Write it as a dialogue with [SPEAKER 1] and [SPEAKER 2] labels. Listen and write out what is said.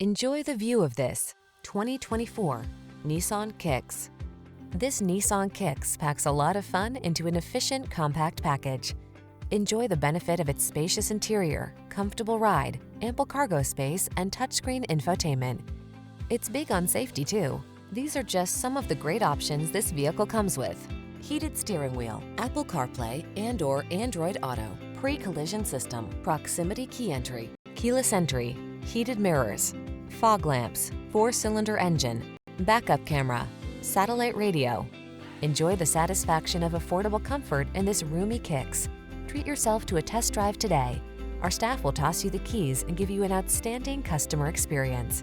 [SPEAKER 1] Enjoy the view of this 2024 Nissan Kicks. This Nissan Kicks packs a lot of fun into an efficient, compact package. Enjoy the benefit of its spacious interior, comfortable ride, ample cargo space, and touchscreen infotainment. It's big on safety, too. These are just some of the great options this vehicle comes with: heated steering wheel, Apple CarPlay and/or Android Auto, pre-collision system, proximity key entry, keyless entry, heated mirrors, fog lamps, 4-cylinder engine, backup camera, satellite radio. Enjoy the satisfaction of affordable comfort in this roomy Kicks. Treat yourself to a test drive today. Our staff will toss you the keys and give you an outstanding customer experience.